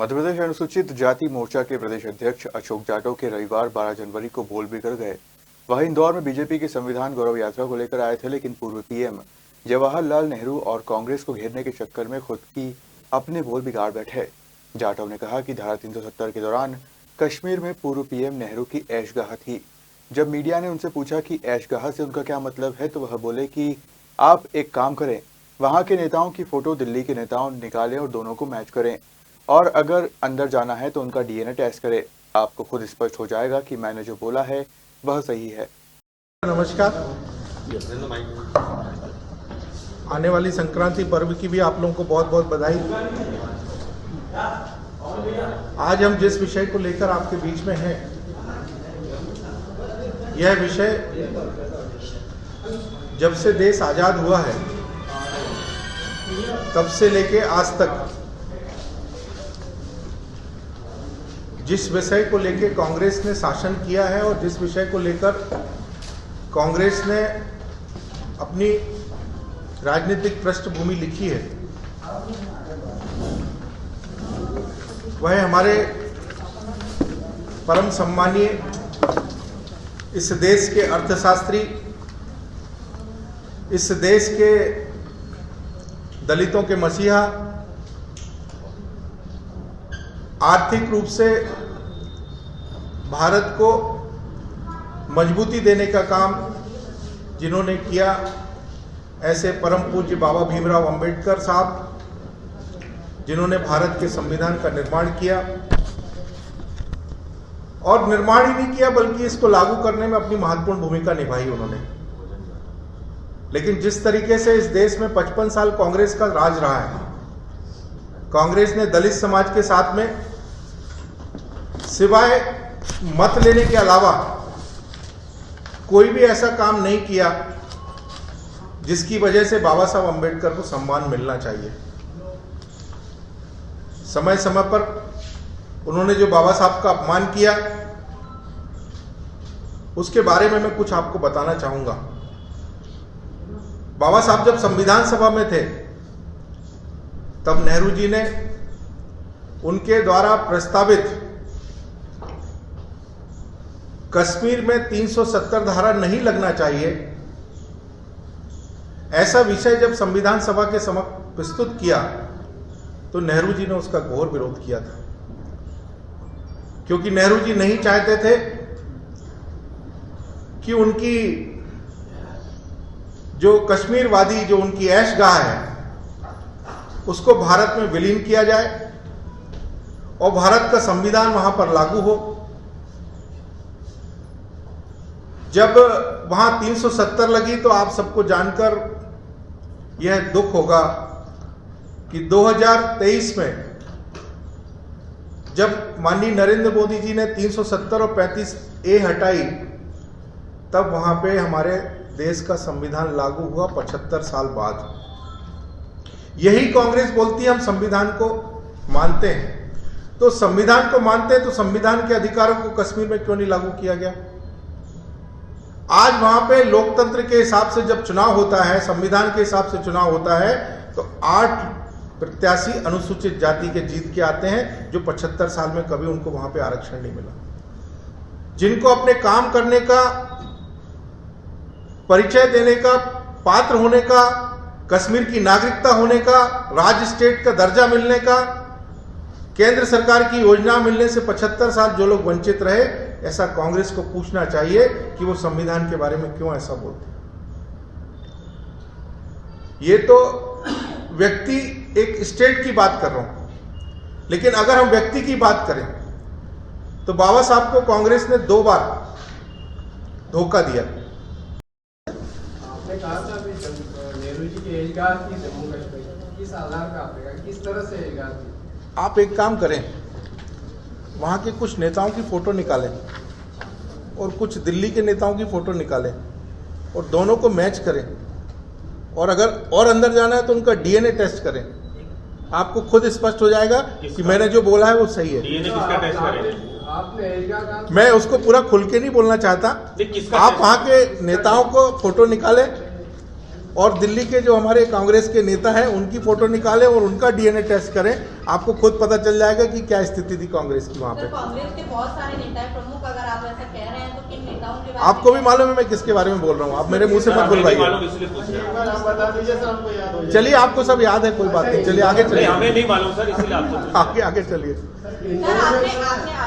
मध्य प्रदेश अनुसूचित जाति मोर्चा के प्रदेश अध्यक्ष अशोक जाटव के रविवार 12 जनवरी को बोल बिगड़ गए। वह इंदौर में बीजेपी की संविधान गौरव यात्रा को लेकर आए थे, लेकिन पूर्व पीएम जवाहरलाल नेहरू और कांग्रेस को घेरने के चक्कर में खुद की अपने बोल बिगाड़ बैठे। जाटव ने कहा कि धारा 370 के दौरान कश्मीर में पूर्व पीएम नेहरू की ऐशगाह थी। जब मीडिया ने उनसे पूछा कि ऐशगाह से उनका क्या मतलब है, तो वह बोले कि आप एक काम करें, वहां के नेताओं की फोटो दिल्ली के नेताओं निकालें और दोनों को मैच करें, और अगर अंदर जाना है तो उनका डीएनए टेस्ट करें। आपको खुद स्पष्ट हो जाएगा कि मैंने जो बोला है वह सही है। नमस्कार। आने वाली संक्रांति पर्व की भी आप लोगों को बहुत बहुत बधाई। आज हम जिस विषय को लेकर आपके बीच में हैं, यह विषय जब से देश आजाद हुआ है तब से लेके आज तक जिस विषय को लेकर कांग्रेस ने शासन किया है और जिस विषय को लेकर कांग्रेस ने अपनी राजनीतिक पृष्ठभूमि लिखी है, वह हमारे परम सम्मानीय इस देश के अर्थशास्त्री, इस देश के दलितों के मसीहा, आर्थिक रूप से भारत को मजबूती देने का काम जिन्होंने किया, ऐसे परम पूज्य बाबा भीमराव अंबेडकर साहब, जिन्होंने भारत के संविधान का निर्माण किया, और निर्माण ही नहीं किया बल्कि इसको लागू करने में अपनी महत्वपूर्ण भूमिका निभाई उन्होंने। लेकिन जिस तरीके से इस देश में 55 साल कांग्रेस का राज रहा है, कांग्रेस ने दलित समाज के साथ में सिवाय मत लेने के अलावा कोई भी ऐसा काम नहीं किया जिसकी वजह से बाबा साहब अंबेडकर को सम्मान मिलना चाहिए। समय समय पर उन्होंने जो बाबा साहब का अपमान किया, उसके बारे में मैं कुछ आपको बताना चाहूंगा। बाबा साहब जब संविधान सभा में थे तब नेहरू जी ने उनके द्वारा प्रस्तावित कश्मीर में 370 धारा नहीं लगना चाहिए, ऐसा विषय जब संविधान सभा के समक्ष प्रस्तुत किया तो नेहरू जी ने उसका घोर विरोध किया था, क्योंकि नेहरू जी नहीं चाहते थे कि उनकी जो कश्मीरवादी, जो उनकी ऐशगाह है, उसको भारत में विलीन किया जाए और भारत का संविधान वहां पर लागू हो। जब वहां 370 लगी तो आप सबको जानकर यह दुख होगा कि 2023 में जब माननीय नरेंद्र मोदी जी ने 370 और 35A हटाई, तब वहां पे हमारे देश का संविधान लागू हुआ 75 साल बाद। यही कांग्रेस बोलती है हम संविधान को मानते हैं। तो संविधान को मानते हैं तो संविधान के अधिकारों को कश्मीर में क्यों नहीं लागू किया गया? आज वहां पे लोकतंत्र के हिसाब से जब चुनाव होता है, संविधान के हिसाब से चुनाव होता है, तो 8 प्रत्याशी अनुसूचित जाति के जीत के आते हैं, जो 75 साल में कभी उनको वहां पे आरक्षण नहीं मिला। जिनको अपने काम करने का, परिचय देने का, पात्र होने का, कश्मीर की नागरिकता होने का, राज्य स्टेट का दर्जा मिलने का, केंद्र सरकार की योजना मिलने से 75 साल जो लोग वंचित रहे, ऐसा कांग्रेस को पूछना चाहिए कि वो संविधान के बारे में क्यों ऐसा बोलते। ये तो व्यक्ति, एक स्टेट की बात कर रहा हूं, लेकिन अगर हम व्यक्ति की बात करें तो बाबा साहब को कांग्रेस ने 2 बार धोखा दिया। आपने कहा था नेहरू जी की एजगाह थी जम्मू कश्मीर, किस आधार पे आपने कहा, किस तरह से एजगाह थी? आप एक काम करें, वहाँ के कुछ नेताओं की फोटो निकालें और कुछ दिल्ली के नेताओं की फोटो निकालें और दोनों को मैच करें, और अगर और अंदर जाना है तो उनका डीएनए टेस्ट करें। आपको खुद स्पष्ट हो जाएगा कि मैंने जो बोला है वो सही है। डीएनए किसका टेस्ट करें? आपने एजगाह कहा, मैं उसको पूरा खुल के नहीं बोलना चाहता। आप वहाँ के नेताओं को फोटो निकालें और दिल्ली के जो हमारे कांग्रेस के नेता हैं उनकी फोटो निकालें और उनका डीएनए टेस्ट करें, आपको खुद पता चल जाएगा कि क्या स्थिति थी कांग्रेस की वहां पे। सर, कांग्रेस के बहुत सारे नेता हैं प्रमुख, अगर आप ऐसा कह रहे हैं तो किन नेताओं के बारे आपको भी मालूम है मैं किसके बारे में बोल रहा हूँ, आप मेरे मुंह से मत बुलवाइए। एक बार आप बता दीजिए सर, हमको याद हो जाए। चलिए आपको सब याद है, कोई बात नहीं, चलिए आगे चलिए, हमें नहीं मालूम सर, इसलिए आपको आगे आगे चलिए। सर, आपने